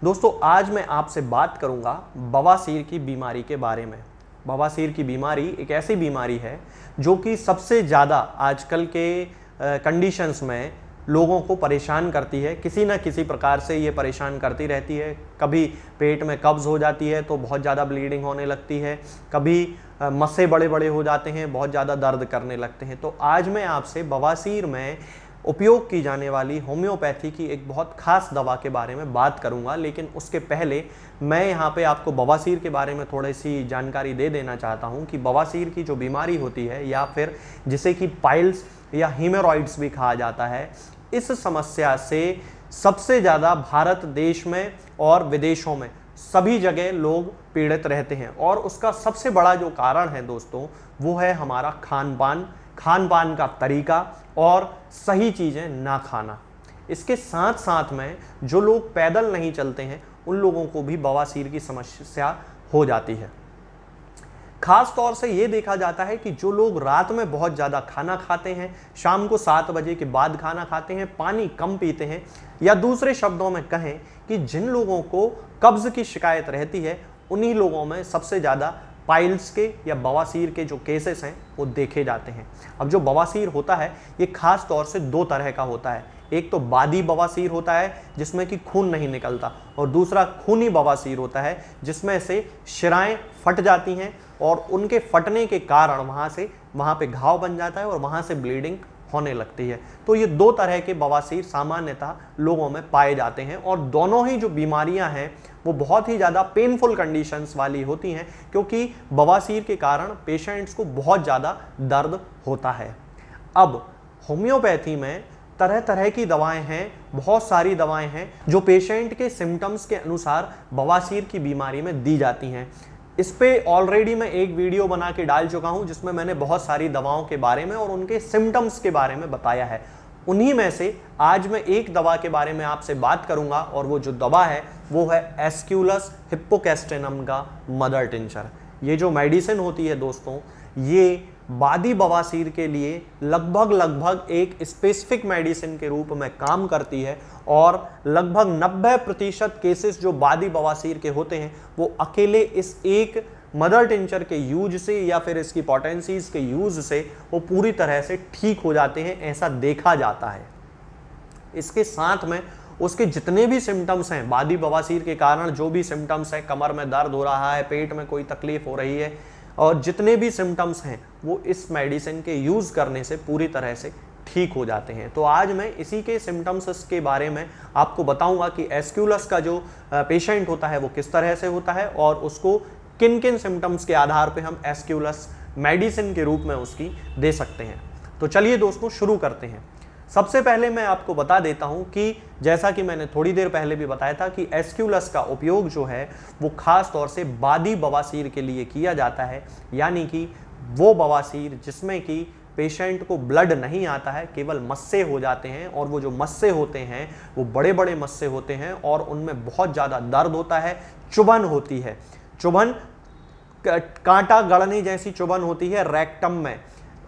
दोस्तों आज मैं आपसे बात करूंगा बवासीर की बीमारी के बारे में। बवासीर की बीमारी एक ऐसी बीमारी है जो कि सबसे ज़्यादा आजकल के कंडीशंस में लोगों को परेशान करती है। किसी ना किसी प्रकार से ये परेशान करती रहती है। कभी पेट में कब्ज़ हो जाती है तो बहुत ज़्यादा ब्लीडिंग होने लगती है, कभी मस्से बड़े बड़े हो जाते हैं, बहुत ज़्यादा दर्द करने लगते हैं। तो आज मैं आपसे बवासीर में उपयोग की जाने वाली होम्योपैथी की एक बहुत खास दवा के बारे में बात करूंगा। लेकिन उसके पहले मैं यहाँ पे आपको बवासीर के बारे में थोड़ी सी जानकारी दे देना चाहता हूँ कि बवासीर की जो बीमारी होती है या फिर जिसे कि पाइल्स या हीमोरॉइड्स भी कहा जाता है, इस समस्या से सबसे ज़्यादा भारत देश में और विदेशों में सभी जगह लोग पीड़ित रहते हैं। और उसका सबसे बड़ा जो कारण है दोस्तों वो है हमारा खान पान का तरीका और सही चीज़ें ना खाना। इसके साथ साथ में जो लोग पैदल नहीं चलते हैं उन लोगों को भी बवासीर की समस्या हो जाती है। खास तौर से ये देखा जाता है कि जो लोग रात में बहुत ज़्यादा खाना खाते हैं, शाम को 7 बजे के बाद खाना खाते हैं, पानी कम पीते हैं, या दूसरे शब्दों में कहें कि जिन लोगों को कब्ज़ की शिकायत रहती है उन्हीं लोगों में सबसे ज़्यादा पाइल्स के या बवासीर के जो केसेस हैं वो देखे जाते हैं। अब जो बवासीर होता है ये खास तौर से 2 तरह का होता है। एक तो बादी बवासीर होता है जिसमें कि खून नहीं निकलता, और दूसरा खूनी बवासीर होता है जिसमें से शिराएं फट जाती हैं और उनके फटने के कारण वहाँ पे घाव बन जाता है और वहाँ से ब्लीडिंग होने लगती है। तो ये 2 तरह के बवासीर सामान्यतः लोगों में पाए जाते हैं, और दोनों ही जो बीमारियां हैं वो बहुत ही ज़्यादा पेनफुल कंडीशंस वाली होती हैं, क्योंकि बवासीर के कारण पेशेंट्स को बहुत ज़्यादा दर्द होता है। अब होम्योपैथी में तरह तरह की दवाएं हैं, बहुत सारी दवाएं हैं जो पेशेंट के सिम्टम्स के अनुसार बवासीर की बीमारी में दी जाती हैं। इस पे ऑलरेडी मैं एक वीडियो बना के डाल चुका हूं जिसमें मैंने बहुत सारी दवाओं के बारे में और उनके सिम्टम्स के बारे में बताया है। उन्हीं में से आज मैं एक दवा के बारे में आपसे बात करूंगा, और वो जो दवा है वो है एस्क्यूलस हिप्पोकैस्टेनम का मदर टिंचर। ये जो मेडिसिन होती है दोस्तों, ये बादी बवासीर के लिए लगभग एक स्पेसिफिक मेडिसिन के रूप में काम करती है, और लगभग 90% केसेस जो बादी बवासीर के होते हैं वो अकेले इस एक मदर टिंचर के यूज से या फिर इसकी पोटेंसीज के यूज से वो पूरी तरह से ठीक हो जाते हैं, ऐसा देखा जाता है। इसके साथ में उसके जितने भी सिम्टम्स हैं, बादी बवासीर के कारण जो भी सिम्टम्स हैं, कमर में दर्द हो रहा है, पेट में कोई तकलीफ हो रही है, और जितने भी सिम्टम्स हैं वो इस मेडिसिन के यूज करने से पूरी तरह से ठीक हो जाते हैं। तो आज मैं इसी के सिम्टम्स के बारे में आपको बताऊंगा कि एस्क्यूलस का जो पेशेंट होता है वो किस तरह से होता है और उसको किन किन सिम्टम्स के आधार पे हम एस्क्यूलस मेडिसिन के रूप में उसकी दे सकते हैं। तो चलिए दोस्तों शुरू करते हैं। सबसे पहले मैं आपको बता देता हूं कि जैसा कि मैंने थोड़ी देर पहले भी बताया था कि एस्क्यूलस का उपयोग जो है वो खास तौर से बादी बवासीर के लिए किया जाता है, यानी कि वो बवासीर जिसमें कि पेशेंट को ब्लड नहीं आता है, केवल मस्से हो जाते हैं, और वो जो मस्से होते हैं वो बड़े बड़े मस्से होते हैं और उनमें बहुत ज़्यादा दर्द होता है, चुभन होती है। चुभन कांटा गड़ने जैसी चुभन होती है रेक्टम में,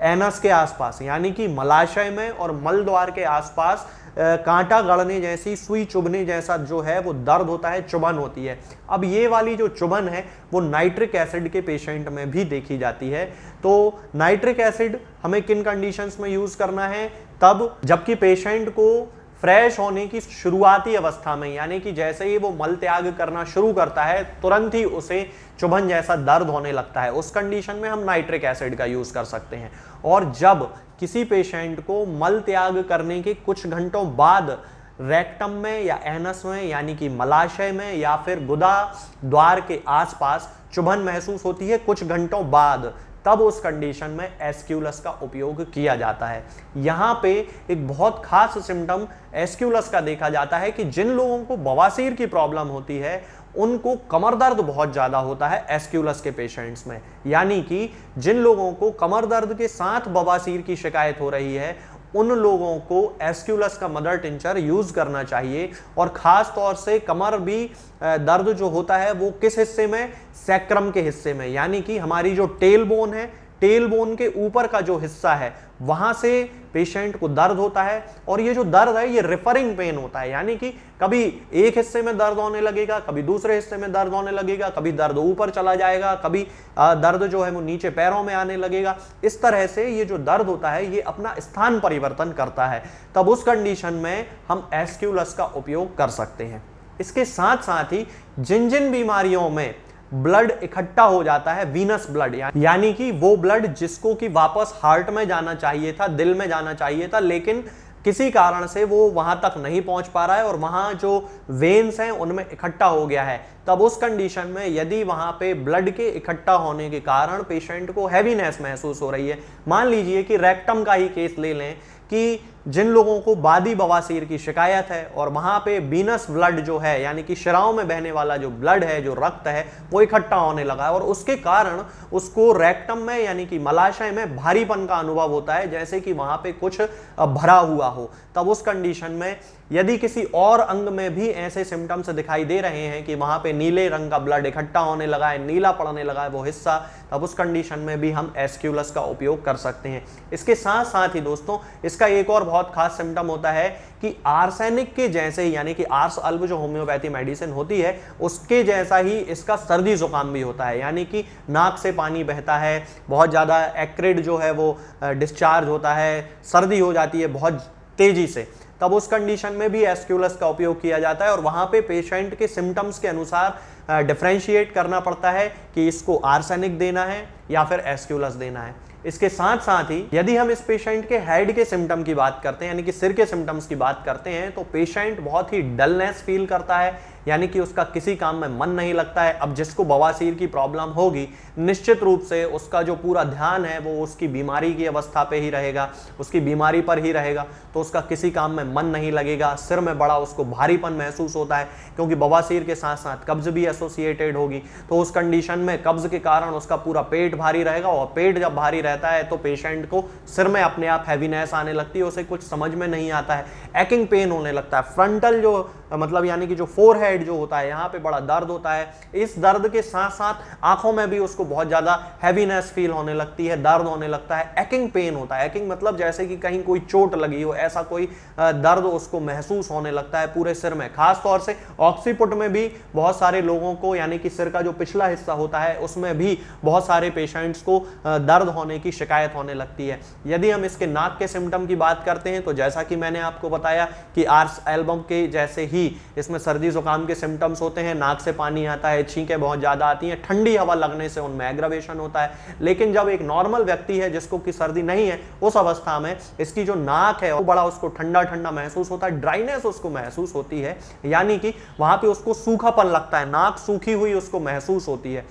एनस के आसपास, यानी कि मलाशय में और मल द्वार के आसपास कांटा गड़ने जैसी, सुई चुभने जैसा जो है वो दर्द होता है, चुभन होती है। अब ये वाली जो चुभन है वो नाइट्रिक एसिड के पेशेंट में भी देखी जाती है। तो नाइट्रिक एसिड हमें किन कंडीशंस में यूज करना है? तब जबकि पेशेंट को फ्रेश होने की शुरुआती अवस्था में, यानी कि जैसे ही वो मल त्याग करना शुरू करता है तुरंत ही उसे चुभन जैसा दर्द होने लगता है, उस कंडीशन में हम नाइट्रिक एसिड का यूज कर सकते हैं। और जब किसी पेशेंट को मल त्याग करने के कुछ घंटों बाद रेक्टम में या एनस में, यानी कि मलाशय में या फिर गुदा द्वार के आसपास चुभन महसूस होती है कुछ घंटों बाद, तब उस कंडीशन में एस्क्यूलस का उपयोग किया जाता है। यहाँ पे एक बहुत खास सिम्टम एस्क्यूलस का देखा जाता है कि जिन लोगों को बवासीर की प्रॉब्लम होती है उनको कमर दर्द बहुत ज़्यादा होता है एस्क्यूलस के पेशेंट्स में, यानी कि जिन लोगों को कमर दर्द के साथ बवासीर की शिकायत हो रही है उन लोगों को एस्क्यूलस का मदर टिंचर यूज करना चाहिए। और खास तौर से कमर भी दर्द जो होता है वो किस हिस्से में? सैक्रम के हिस्से में, यानी कि हमारी जो टेल बोन है, टेल बोन के ऊपर का जो हिस्सा है वहां से पेशेंट को दर्द होता है, और ये जो दर्द है ये रिफरिंग पेन होता है, यानी कि कभी एक हिस्से में दर्द होने लगेगा, कभी दूसरे हिस्से में दर्द होने लगेगा, कभी दर्द ऊपर चला जाएगा, कभी दर्द जो है वो नीचे पैरों में आने लगेगा। इस तरह से ये जो दर्द होता है ये अपना स्थान परिवर्तन करता है। तब उस कंडीशन में हम एस्क्यूलस का उपयोग कर सकते हैं। इसके साथ साथ ही जिन जिन बीमारियों में ब्लड इकट्ठा हो जाता है, वीनस ब्लड, यानी कि वो ब्लड जिसको कि वापस हार्ट में जाना चाहिए था, दिल में जाना चाहिए था, लेकिन किसी कारण से वो वहां तक नहीं पहुंच पा रहा है और वहां जो वेन्स हैं उनमें इकट्ठा हो गया है, तब उस कंडीशन में यदि वहां पे ब्लड के इकट्ठा होने के कारण पेशेंट को हैवीनेस महसूस हो रही है, मान लीजिए कि रेक्टम का ही केस ले लें कि जिन लोगों को बादी बवासीर की शिकायत है और वहां पे वीनस ब्लड जो है, यानी कि शिराओं में बहने वाला जो ब्लड है, जो रक्त है, वो इकट्ठा होने लगा है और उसके कारण उसको रेक्टम में यानी कि मलाशय में भारीपन का अनुभव होता है, जैसे कि वहां पे कुछ भरा हुआ हो। तब उस कंडीशन में यदि किसी और अंग में भी ऐसे सिम्टम्स दिखाई दे रहे हैं कि वहां पे नीले रंग का ब्लड इकट्ठा होने लगा है, नीला पड़ने लगा है वो हिस्सा, तब उस कंडीशन में भी हम एस्क्यूलस का उपयोग कर सकते हैं। इसके साथ साथ ही दोस्तों इसका एक और बहुत खास सिम्टम होता है कि आर्सेनिक के जैसे ही, यानी कि आर्स अल्ब जो होम्योपैथी मेडिसिन होती है उसके जैसा ही इसका सर्दी जुकाम भी होता है, यानी कि नाक से पानी बहता है, बहुत ज्यादा एक्रिड जो है वो डिस्चार्ज होता है, सर्दी हो जाती है बहुत तेजी से। तब उस कंडीशन में भी एस्क्यूलस का उपयोग किया जाता है और वहां पे पेशेंट के सिम्टम्स के अनुसार डिफरेंशिएट करना पड़ता है कि इसको आर्सेनिक देना है या फिर एस्क्यूलस देना है। इसके साथ साथ ही यदि हम इस पेशेंट के हेड के सिम्टम की बात करते हैं, यानी कि सिर के सिम्टम्स की बात करते हैं, तो पेशेंट बहुत ही डलनेस फील करता है, यानी कि उसका किसी काम में मन नहीं लगता है। अब जिसको बवासीर की प्रॉब्लम होगी निश्चित रूप से उसका जो पूरा ध्यान है वो उसकी बीमारी की अवस्था पे ही रहेगा, उसकी बीमारी पर ही रहेगा, तो उसका किसी काम में मन नहीं लगेगा। सिर में बड़ा उसको भारीपन महसूस होता है क्योंकि बवासीर के साथ साथ कब्ज भी एसोसिएटेड होगी, तो उस कंडीशन में कब्ज के कारण उसका पूरा पेट भारी रहेगा और पेट जब भारी रहता है तो पेशेंट को सिर में अपने आप हैवीनेस आने लगती है, उसे कुछ समझ में नहीं आता है, एक्किंग पेन होने लगता है, फ्रंटल जो मतलब यानी कि जो फोरहेड जो होता है यहाँ पे बड़ा दर्द होता है। इस दर्द के साथ साथ आंखों में भी उसको बहुत ज्यादा हैवीनेस फील होने लगती है, दर्द होने लगता है, एक्किंग पेन होता है। एक्किंग मतलब जैसे कि कहीं कोई चोट लगी हो, ऐसा कोई दर्द उसको महसूस होने लगता है पूरे सिर में। खास तौर से ऑक्सीपुट में भी बहुत सारे लोगों को, यानी कि सिर का जो पिछला हिस्सा होता है उसमें भी बहुत सारे पेशेंट्स को दर्द होने की शिकायत होने लगती है। यदि हम इसके नाक के सिम्टम की बात करते हैं तो जैसा कि मैंने आपको बताया कि आर्स एल्बम के जैसे ही इसमें सर्दी जुकाम के सिम्टम्स होते हैं, नाक से पानी आता है, छींकें बहुत ज्यादा आती हैं, ठंडी हवा लगने से उनमें एग्रावेशन होता है। लेकिन जब एक नॉर्मल व्यक्ति है जिसको की सर्दी नहीं है, उस अवस्था में इसकी जो नाक है वो बड़ा उसको ठंडा ठंडा महसूस होता है, ड्राइनेस उसको महसूस होती है, यानी कि वहां पे उसको सूखापन लगता है, नाक सूखी हुई उसको महसूस होती है।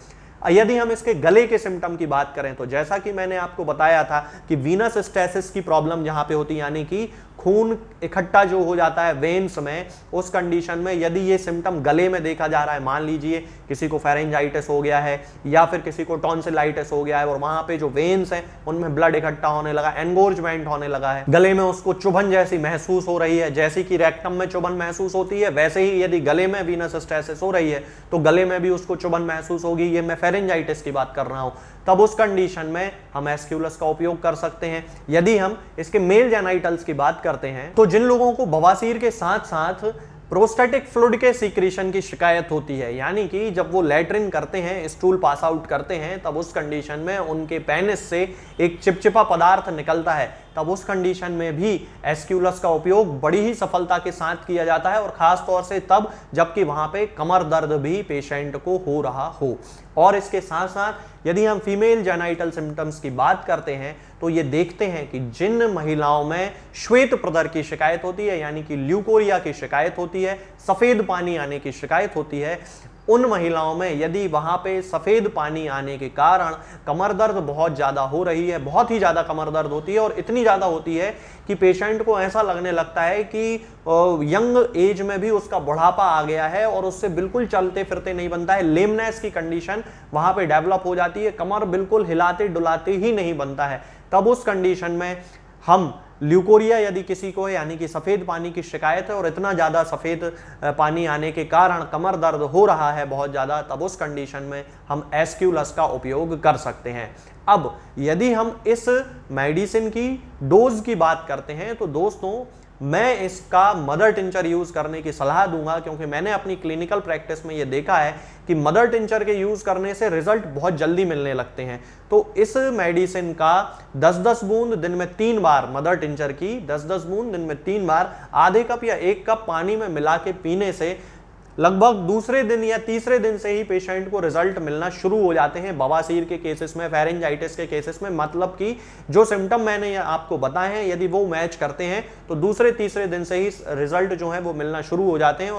यदि हम इसके गले के सिम्टम की बात करें तो जैसा कि मैंने आपको बताया था कि वीनस स्टेसिस की प्रॉब्लम जहां पे होती है, यानी कि खून इकट्ठा जो हो जाता है वेन्स में, उस कंडीशन में यदि ये सिम्टम गले में देखा जा रहा है, मान लीजिए किसी को फेरेंजाइटिस हो गया है या फिर किसी को टॉन्सिलाइटिस हो गया है और वहां पे जो वेन्स हैं उनमें ब्लड इकट्ठा होने लगा, एनगोर्जमेंट होने लगा है, गले में उसको चुभन जैसी महसूस हो रही है, जैसी कि रेक्टम में चुभन महसूस होती है वैसे ही यदि गले में वीनस स्टेसिस हो रही है तो गले में भी उसको चुभन महसूस होगी। ये मैं फेरेंजाइटिस की बात कर रहा हूं। तब उस कंडीशन में हम एस्क्यूलस का उपयोग कर सकते हैं। यदि हम इसके मेल जेनाइटल्स की बात करते हैं तो जिन लोगों को बवासीर के साथ साथ प्रोस्टेटिक फ्लूइड के सीक्रेशन की शिकायत होती है, यानी कि जब वो लैट्रिन करते हैं, स्टूल पास आउट करते हैं, तब उस कंडीशन में उनके पेनिस से एक चिपचिपा पदार्थ निकलता है, तब उस कंडीशन में भी एस्क्यूलस का उपयोग बड़ी ही सफलता के साथ किया जाता है और खास तौर से तब जबकि वहां पे कमर दर्द भी पेशेंट को हो रहा हो। और इसके साथ साथ यदि हम फीमेल जेनाइटल सिम्टम्स की बात करते हैं तो ये देखते हैं कि जिन महिलाओं में श्वेत प्रदर की शिकायत होती है, यानी कि ल्यूकोरिया की शिकायत होती है, सफेद पानी आने की शिकायत होती है, उन महिलाओं में यदि वहां पे सफेद पानी आने के कारण कमर दर्द बहुत ज्यादा हो रही है, बहुत ही ज्यादा कमर दर्द होती है और इतनी ज्यादा होती है कि पेशेंट को ऐसा लगने लगता है कि यंग एज में भी उसका बुढ़ापा आ गया है और उससे बिल्कुल चलते फिरते नहीं बनता है, लेमनेस की कंडीशन वहां पे डेवलप हो जाती है, कमर बिल्कुल हिलाते डुलाते ही नहीं बनता है। तब उस कंडीशन में हम ल्यूकोरिया यदि किसी को है, यानी कि सफेद पानी की शिकायत है और इतना ज्यादा सफेद पानी आने के कारण कमर दर्द हो रहा है बहुत ज्यादा, तब उस कंडीशन में हम एस्क्यूलस का उपयोग कर सकते हैं। अब यदि हम इस मेडिसिन की डोज की बात करते हैं तो दोस्तों मैं इसका मदर टिंचर यूज करने की सलाह दूंगा, क्योंकि मैंने अपनी क्लिनिकल प्रैक्टिस में यह देखा है कि मदर टिंचर के यूज करने से रिजल्ट बहुत जल्दी मिलने लगते हैं। तो इस मेडिसिन का 10-10 बूंद दिन में 3 बार, मदर टिंचर की 10-10 बूंद दिन में 3 बार आधे कप या 1 कप पानी में मिला के पीने से लगभग दूसरे दिन या तीसरे दिन से ही पेशेंट को रिजल्ट मिलना शुरू हो जाते हैं बवासीर के केसेस में, फेरेंजाइटिस के केसेस में। मतलब कि जो सिम्टम मैंने आपको बताए हैं यदि वो मैच करते हैं तो दूसरे तीसरे दिन से ही रिजल्ट जो है वो मिलना शुरू हो जाते हैं।